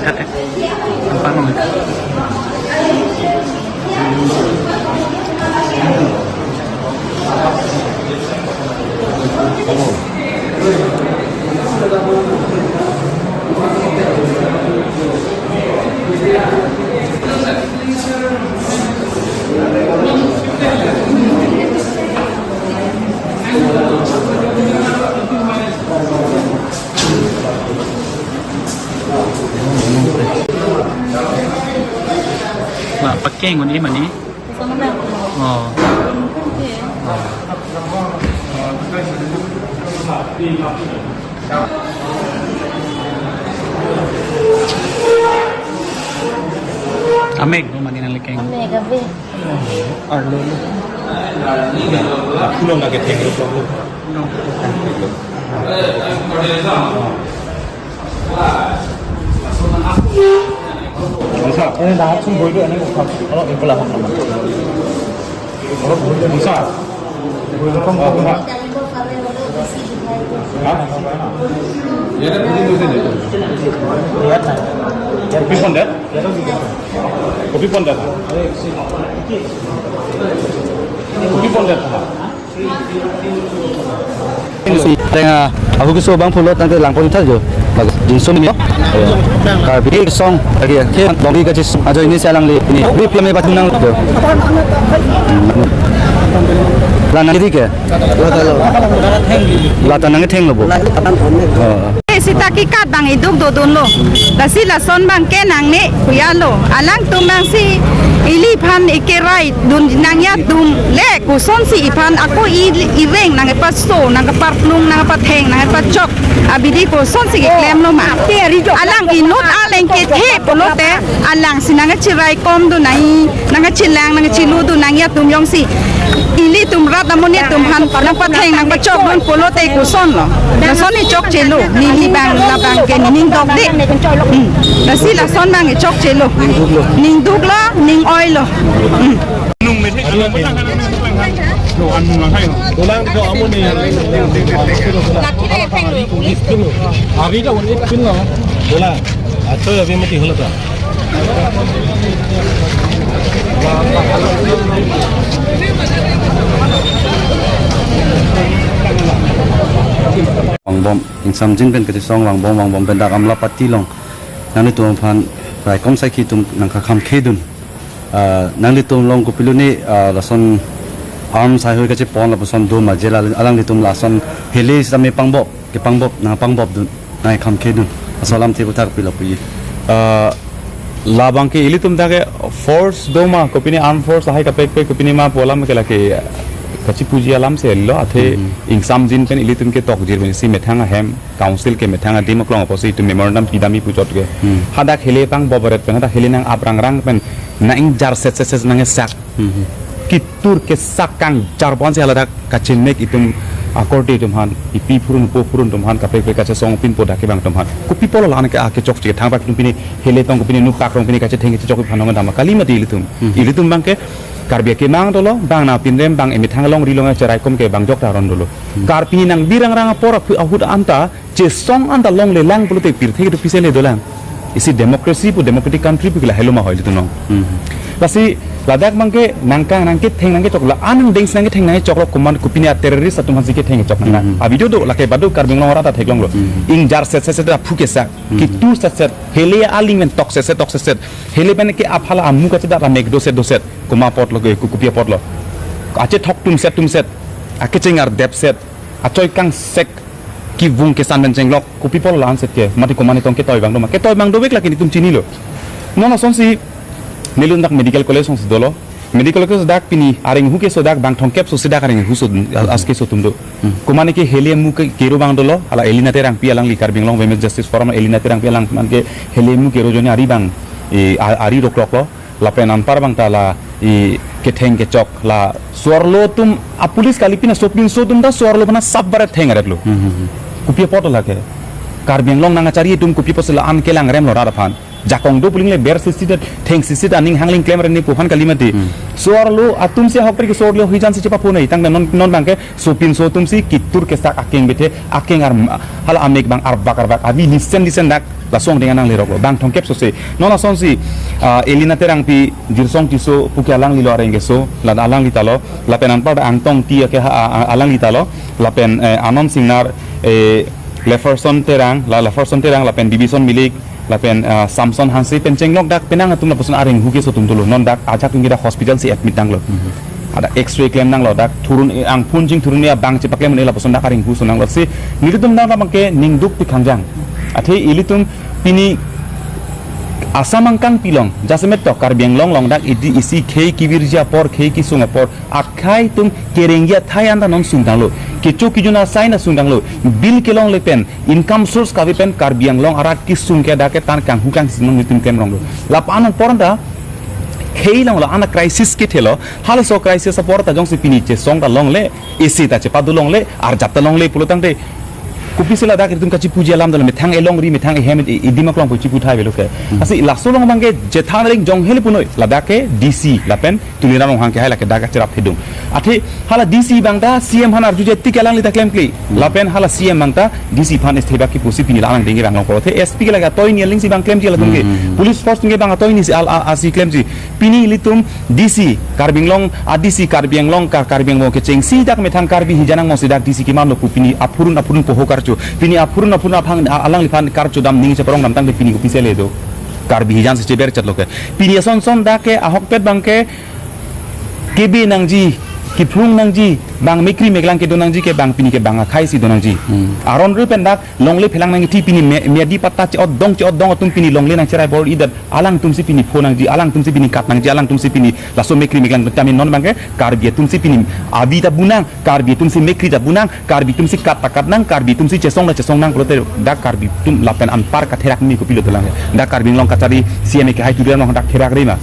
kat paano Mak pakai ngun ini mana? Oh. Amek tu mana nak lekeng? Amek apa? Arlo. Aku nak keteng lu. Masa ini dah semua boleh ni bukan kalau ini pula apa? Kalau boleh bisa. Boleh kau apa? Hah? Ya dah pergi tu saja. Ya tak. Kopi pun dah? Kopi pun dah. Kopi pun dah. Tengah aku kesuruh bang pulau tangke langkau itu je. Jinsum ni. Kalau pergi song lagi ya. Bang pergi kerja aja ini saya lang ini. Beri film ni patut nang tu. Lana ni ke? Lata nang theng lo bo. Sita kikat bang iduk dodon lo. Lasi lason bang ke nang ni kuya lo. Alang tu bang si ili pan ikirai dun nangya dun le kuson si ipan aku ireng nang pas so nang par plung nang pa theng nang pa chok abidi kuson si klem lo ma. Alang inut aleng ke the polote alang si nang chirai kom du nai nang chilang nang chilu du nang ya tum yong si ili tum rat namun tum han nang pa theng nang pa chok dun polote kuson lo. Lason ni chok chelu ni bang la bang ke ning dok di. Lasi lason bang chok chelu. Ning duk lo ning oil lo. Nung mình thấy đồ ăn là hay không? Đồ ăn đồ ăn này à cái đâu ít pin rồi. Đồ là à chơi ở bên mấy tiền hơn rồi. Wang bom insam jin ben kerja song wang bom ben dah amla pati long. Nanti tuan pan rai kom sai kitum nang kakam kedun. Nang litum long kupilu ni lason arm sai hoi kerja pon lason do majela alang litum lason heli sami pangbop ke pangbop nang pangbop dun nang kam kedun. Asalam tibu tak pilu puji. Labang ke ili tum tak force doma kopini arm force hai kapek pe kopini ma polam ke laki kaci puji alam se lo athe insam jin pen ili tum ke tok jir ben si methanga hem council ke methanga dim klong oposi tu memorandum pidami pujot ke hadak hele pang boboret pen hadak hele nang abrang rang pen na ing jar set nang sak kitur ke sakang jar bon se haladak kacin mek itum akordi tumhan ipi purun po purun tumhan kapek pe kaca song pin poda ke bang tumhan kupi polo lan ke ake chok chik thang ba tum pini hele tong kupini nu pak rong pini kaca theng chok phanong dama kalima di ilitum bang ke karbia ke mang dolo bang na pinrem bang emi thang long rilong cerai kom ke bang jok taron dolo karpi nang birang rang pora ahud anta che song anta long le lang pulute pir thek pisele dolang isi democracy pu democratic country pu la heloma hoil tu nong lasi ladak mangke nangkang nangke theng nangke chokla anang deng nangke theng nangke chokla kuman kupini terrorist atum hansi ke theng chok nang a video do lake badu karbing long rata theklong lo ing jar set phuke sa ki tu set hele aling men tok set hele ben ke aphala amu ka chada mek do set kuma pot lo ke kupia pot lo ache thok tum set ake chengar dep set achoy kang sek ki vung ke san ben chenglok kupi pol lan set ke mati komani tong ke toy bang do bek laki tum chini lo nono sonsi Nilun dak medical college song dolo medical college dak pini aring hu ke so dak bang thongkep so sidak aring hu so aske so tumdo kumane ke helium mu ke kero bang dolo ala elina terang pi alang li karbing long women's justice forum elina terang pi alang man ke helium mu kero joni ari bang ari roklok lo la penan par bang tala ke theng ke chok la suarlo tum a police kali pina sopin so tum da suarlo bana sabbar theng areklo kupia potol la ke karbing long nanga chari tum kupi posla an kelang rem lo ra phan jakong do puling le ber sisit theng sisit aning hangling claim ren ni puhan kalimati suar lo atum se hokri ke sor lo hijan se cepa punai tang non bangke sopin so tum si kitur ke sak akeng bete akeng ar hala amek bang arbak abi listen dak lasong dengan nang lirok bang thongkep so se nona son si elina terang pi jirsong ti so puki alang lilo areng so la alang litalo la penan pa angtong ti ke alang litalo la pen anon singnar Leferson terang la pen division milik la pen Samson Hansi pen cenglok dak penang atum la posun areng huke so tum tulu non dak ajak tung ida hospital si admit dang lo ada x-ray claim nang lo dak turun ang punjing turun ya bang cepak claim la posun dak areng hu so nang lo si nirutum dang la bangke ningduk pi khangjang athe ilitum pini asamangkang pilong jasemet to karbiang long dak idi isi khei kibirja por khei ki sunga por akhai tum kerengya thai anda non sundang lo kecho kijuna saina sundang lo bil kelong lepen income source ka pen karbiang long arak ki sungke dake tan kang hukang sinong nitum kem rong lo lapan poranda khei long lo ana crisis ke thelo hal so crisis porta jong se pini che song da long le isi ta che padulong le ar japta long le pulotang de kupi sila dak itum kachi puji alam dalam methang elong ri methang ehem idimak long puji puthai beloke asi lasolong bangke jethang ring jong heli punoi ladake dc lapen tulina long hangke hai lake daga cerap hidung ati hala dc bangta cm hanar juje tikelang lita claim kli lapen hala cm bangta dc phan stheba ki pusi pini lang dingi bang long ko the sp ke laga toy ni ling si bang claim ji latung ge police force nge bang toy ni si al asi claim ji pini litum dc karbing long adc karbiang long karbiang mo ke cheng si dak methang karbi hijanang mo sidak dc ki man lo pini apurun pohokar pini apurun phang alang lifan karchu dam ning se parong nam tang de pini official edo karbi hijan se ber chat loke pini son da ke ahok pet bangke kb nangji ki phung nangji bang mekri meglang ke donangji ke bang pini ke bang khai si donangji aron ru pendak longle phelang nang ti pini medi patta che odong tum pini longle nang cherai bor idat alang tum si pini phonangji alang tum si pini kat nangji alang tum si pini laso mekri meglang tamin non bangke karbi tum si pini abi ta bunang karbi tum si mekri ta bunang karbi tum si kat nang karbi tum si chesong nang prote dak karbi tum lapen an par ka therak mi ko pilot lang dak karbi long kachari cm ke hai tu long dak therak rima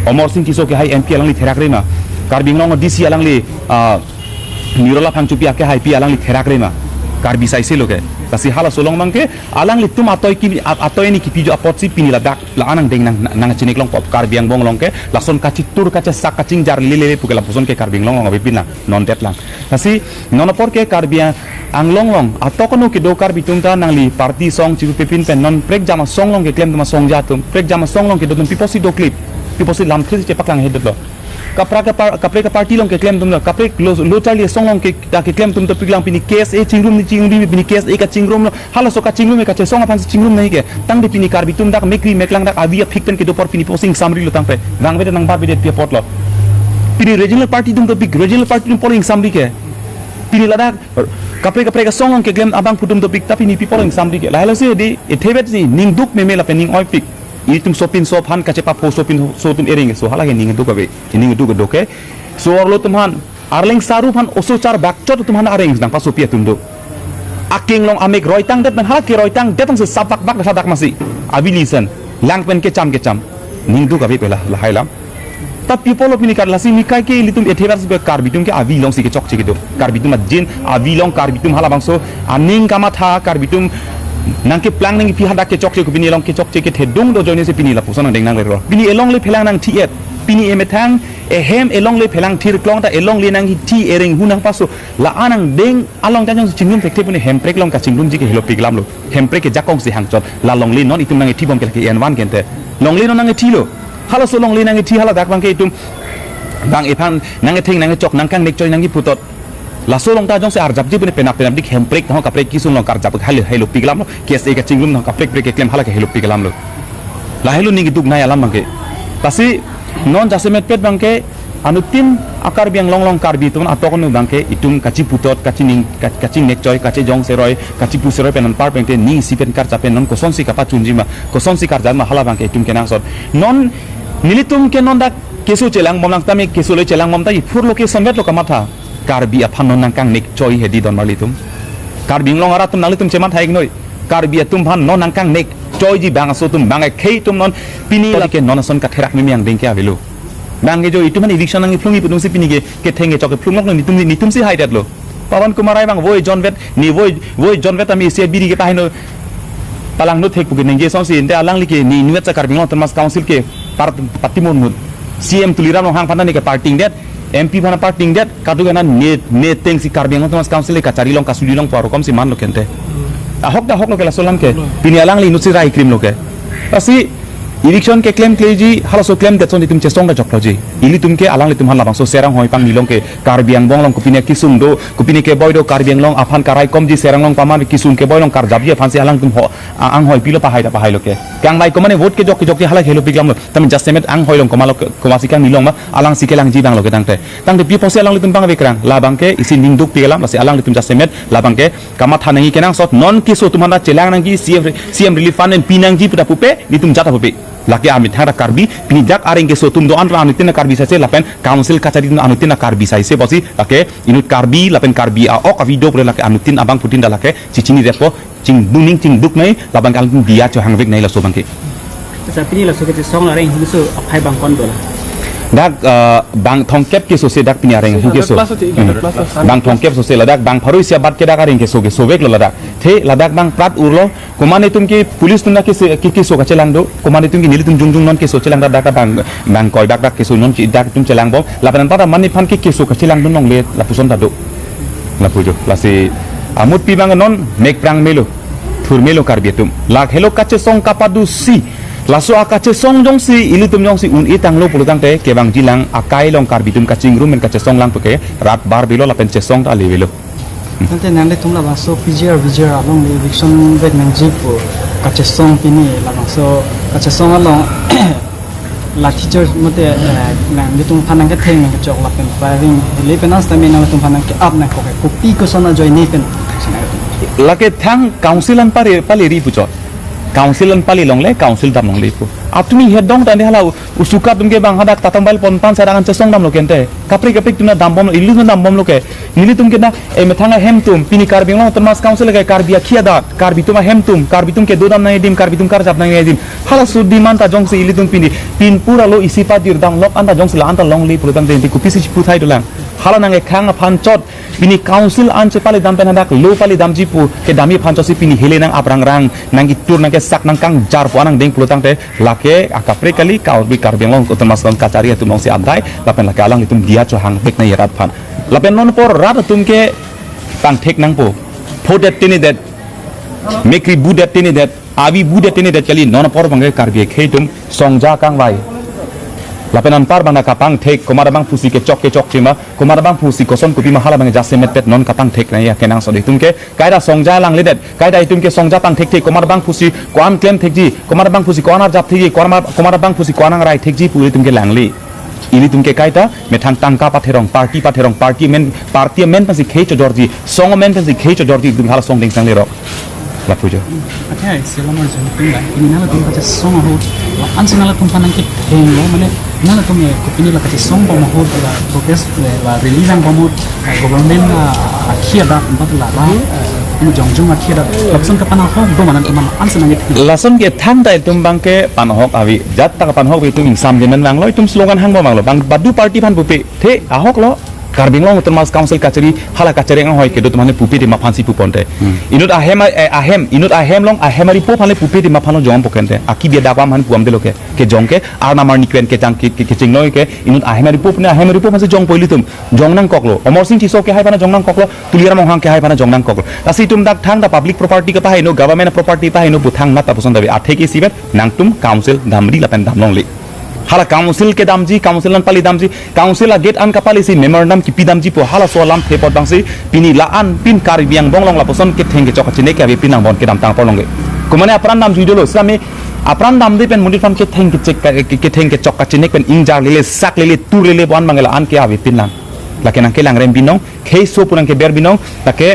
omor sing kiso ke hai mp lang li therak rima karbi long dc alang li nirola phangchupi ake hai pi alang li therak rema karbi saise loke tasi hala solong mangke alang li tum atoi ni kipi jo apot si pini la dak la anang deng nang chinik long pop karbi ang bong long ke lason kachi tur kacha sak kaching jar lele puke la poson ke karbi long ngabe pina non det lang tasi nonopor ke karbi ang long atokono ke do karbi tum ta nang li party song chiru pepin pen non prek jama song long ke klem tuma song jatum prek jama song long ke do tum piposi do clip piposi lam khri che paklang hedot lo kapre ka party long ke claim tum kapre lo chali song long ke claim tum to piglang pini case e chingrum ni pini case e ka chingrum hala so ka chingrum e ka che song apang chingrum nahi ke tang de pini karbi tum dak mekri meklang dak abia phikpen ke do por pini posing samri lo tang pe nang be nang ba be de pe pot lo pini regional party tum to big regional party tum polling samri ke pini ladak kapre ka song long ke claim abang putum to big tapi ni pi polling samri ke la se de e thebet ni ning duk me la pe ning oi pik itum sopin sophan kache pa sopin sotum ering so hala ke ning du ka be ning du ka doke so orlo tumhan arling saru phan oso char bakchot tumhan areng nang pa sopia tum do aking long amek roitang det ban hala ke roitang detang se sapak bak sadak masi abilisan lang pen ke cham ning du ka be pela la hailam ta people opini kar lasi mikai ke litum ethevers be karbitum ke avi long si ke chok che ke do karbitum jin avi long karbitum hala bangso aning kama tha karbitum nang ke plang nang pi hada ke chok che ko bini long ke chok che ke thedung do joine se pini la pusan deng nang le ro bini elong le phelang nang thiet pini emetang ehem elong le phelang thir klong ta elong le nang thi ereng hunang paso la anang deng along jang chingrum thekte puni hem prek long ka chingrum ji ke helo piglam lo hem prek ke jakong si hang chot la long le non itum nang thi bom ke en1 kente long le non nang thi lo hala so long le nang thi hala dak bang ke itum bang ephan nang thing nang chok nang kang nek choi nang putot la solong ta jong se arjap ji bune penap dik hem prek ta ka prek ki sun long kar jap halo piglam lo kes e ka chingrum ka prek ke klem hala ke helo piglam lo la helo ning duk nai alam bangke tasi non jasemet pet bangke anutim akar biang long karbi tun atokon bangke itum kachi putot kachi nek choi kachi jong se roi kachi pu se roi penan par pengte ni sipen kar chapen non koson si kapa chunjima koson si kar jan hala bangke itum kenang sot non nilitum ke non dak kesu chelang momlang tami kesu le chelang mom ta fur location bet lo kamatha karbi aphan non nang kang nek choi hedi don malitum karbi long ara tum nalitum cheman thaik noi karbi tum phan non nang kang nek choi ji bang so tum bang khei tum non pini la ke non son ka therak mi yang ding ke avelu bang ge jo itu man eviction nang flungi putung si pini ke thenge chok flung nok ni tum si haidat lo pawan kumar ai bang voi john vet ni voi john vet ami se biri ke pahin palang no thek pukin nge song si inte alang like ni nuet sa karbing long termas council ke partimon mud CM tuliram long hang phan ni ke parting det MP phana parting det kadu gana ne teng si karbing long termas council ke kachari long kasuli long paro kom si man lo kente ahok da hok lo ke la solam ke pini alang li nutsi rai krim lo ke asi election ke claim kleji hala so claim datson itum chesong da jokloji ili tumke alang li tum han labang so serang hoi pang nilong ke karbiang bong long kupine kisung do kupine ke boy do karbiang long afan karai kom ji serang long paman kisung ke boy long kar jabi afan si alang tum ho ang hoi pilo pahai lo ke kang lai komane vote ke jok hala helo piglam lo tam justemet ang hoi long komalo komasi kang nilong ma alang sikelang ji bang lo ke tang de pi pose alang li tum bang bekrang labang ke isi ningduk pigalam lasi alang li tum justemet labang ke kama thanangi kenang sot non kiso tumana chelang nang gi CM relief fund en pinang ji puta pupe li tum jata pupe laki amit hara karbi pinijak areng ke sotum do anra anutin na karbi saise lapen council kachari na anutin na karbi saise bosi lake inut karbi lapen karbi a ok video pore lake anutin abang putin da lake cichini repo cing buning cing duk nai labang kal dia cho hangvek nai la so bangke sa pini la so ke song la reng husu aphai bang kon do la dak bang thongkep ke so se dak pini areng hu ke so bang thongkep so se ladak bang pharoi sia bat ke dak areng ke so vek lo ladak the ladak bang prat urlo komane tum ki police tum na ke so ka chelang do komane tum ki nili tum jung non ke so chelang dak bang koi dak ke so non ki dak tum chelang bo lapan pada mani phan ke so ka chelang dun nong le la puson ta do la pujo la se amut pi bang non mek prang melo thur melo kar betum lak hello kache song kapadu si laso akache song jong si ili tum jong si un itang lo pulutang te ke bang jilang akai long kar bitum kaching rum men kache song lang puke rat bar bilo lapen che song ta le bilo nanti nanti tum lah so PJR along di election back nang jipu kache song pini lah so kache song along la teacher mute nang di tum panang ke theng nang chok lapen firing le penas tami nang tum panang ke up nang ko pi ko sona join ni pen lake thang council an pare ri pucho council an pali long le council dam long le pu atumi hedong tande hala usuka tumke bang hadak tatambal ponpan sarangan chesong dam lo kente kapri tumna dam bom ilu dam bom lo ke nili tumke na e methanga hem tum pini karbing long termas council ke karbia khia da karbituma hem tum karbitum ke dodam nai dim karbitum kar jap nai dim hala sudi manta jong se ili tum pin pura lo isipa dir dang lok anda jong sila anta long le purudang de ku pisi puthai dolang hala nang e khang phan chot pini council an che pali dam pen hadak lo pali dam ji pu ke dami phan chosi pini hele nang aprang rang nang gi tur nang ke sak nang kang jar po nang deng pulutang te lake akapre kali kau bi karbing long termas long kacari tu long si andai lapen lake alang itum dia cho hang bek na yarat phan lapen non por rat tum ke tang thek nang po phodet tini det mekri budet tini det abi budet tini det kali non por bangai karbi kheitum songja kang vai lapenan par bana kapang thek komara bang pusi ke chok chima komara bang pusi koson kupi mahala bang jase met pet non kapang thek na ya kenang so ditum ke kaida songja lang ledet kaida itum ke songja pang thek komara bang pusi kwan claim thek ji komara bang pusi kwana jap thek ji komara bang pusi kwana rai thek ji puri tum ke langli ini tum ke kaita methang tangka patherong party men pasi khei cho jorji song men pasi khei cho jorji dum hala song ding sang le ro la pujo okay selama jam tinggal ini nala tum kache song ho ansi nala tum panang ke theng lo mane nala tum ko pini la kache song ba ho la progress la relieving ba mo government akhia da bat la ra jong akhia da lapsan ka panang ho do manan tum ansi nang ke lason ke tham dai tum bang ke panhok awi jat ta ka panhok wi tum sam jemen bang lo tum slogan hang ba bang lo bang badu party phan pupe the ahok lo karbing long termas council kachari hala kachari ang hoy ke do tumane pupi de ma phansi pu ponte inut ahem long ahemari po phale pupi de ma phano jom pokente aki bia da pam han puam de loke ke jongke ar namar nikwen ke tang ke chingnoi ke inut ahemari po phase jong poili tum jong nang koklo omor sing thiso ke hai pana jong nang koklo tuliara mong hang ke hai pana jong nang koklo tasi tum dak thang da public property ka pa hai no government property pa hai no buthang na ta poson dabi athe ke sibet nang tum council damri lapen dam long le hala council ke damji council an pali damji council a gate an ka pali si memorandum ki pidamji po hala so lam the pot bangsi pini la an pin karbiang bonglong la poson ke theng ke chok chine ke abi pinang bon ke dam tang polong ge kumane apran dam jui dolo sami apran dam de pen mundi fam ke theng ke chek ke theng ke chok chine pen ingjar lele sak lele tur lele bon mangela an ke abi pinang la ke nang ke lang rem binong khei so purang ke ber binong ta ke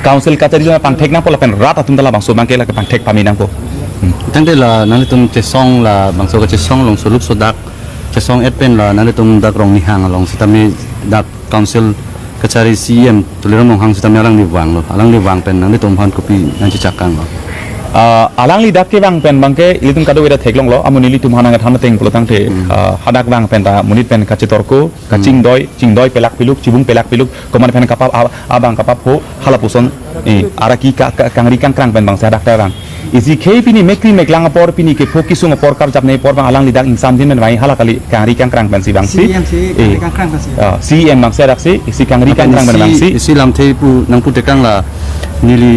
council ka tari pang thek na pola pen rat atum dala bang so bang ke la ke pang thek pami nang ko tang de la nang tum che song la bang so ka che song long so lup so dak che song et pen la nang tum dak rong ni hang long sitami dak council kachari CM tuliram hang sitami alang ni wang lo alang ni wang pen nang tum phan kopi nang che chakang lo alang li dak ke bang pen bang ke ilitum kado weda theklong lo amuni litum hananga thana teng pulo tang the hadak bang pen ta munit pen kachitorko kaching doi pelak piluk cibung pelak piluk koman pen kapap abang kapap ho halapuson araki kangri kangkrang pen bang sadak ta bang isi ke pini mekri meklang apor pini ke fokisung apor kar jap nei por bang alang li dak insam din men mai halakali kangri kangkrang pen si bang si kangkrang kasi CM bang sadak si isi kangri kangkrang pen bang si isi lam thei pu nang pu tekang la nili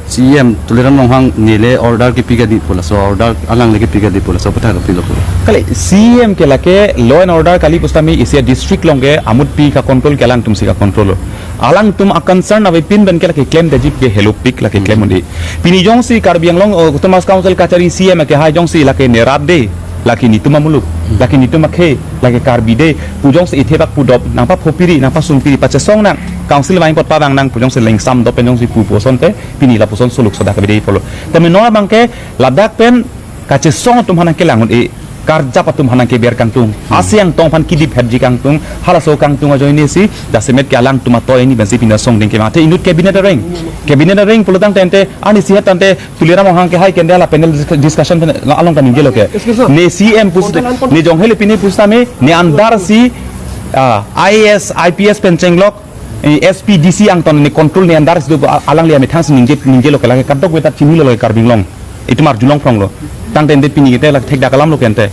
CM tuliram long hang nile order ke piga di pula so order alang lagi piga di pula so patah ke pilo kali CM ke lake law and order kali pustami isi district longge amut pi ka control ke alang tum si ka control alang tum a concern ave pin ben ke lake claim de jip ke hello pick lake claim undi pini jong si karbiang long Thomas council kachari CM ke hai jong si lake nerad de laki ni tuma muluk laki ni tuma khe laki karbi de pujong se ithebak pudop nang pa phopiri nang pa sungpiri pa chesong nang council mai pot pa bang nang pujong se lengsam do penjong si pu poson te pini la poson suluk soda ka bidei polo tame no bang ke ladak pen ka chesong tum hanan ke langun e karja patum hanan ke ber kang tung asyang tong phan kidip hedji kang tung halaso kang tung joini si dasemet ke alang tuma to ini bensi pina song ding ke mate inut cabinet ring polo tang tente ani sihat tante tulira mohang ke hai kendala panel discussion along kan ingelo ke ne CM pus ne jong hele pini pustame ne andar si IAS IPS pencenglok SPDC ang ton ne control ne andar sido alang lia methang ninge lo kala kadok weta chini lo karbing long itu mar julong prong lo tang tente pini te lak thek dakalam lo kente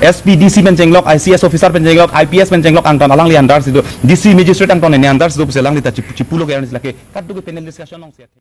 SPDC pencenglok ICS officer pencenglok IPS pencenglok ang ton alang lia andar sido DC magistrate ang ton ne andar sido puselang lita chipulo ke anis lake kadok panel discussion long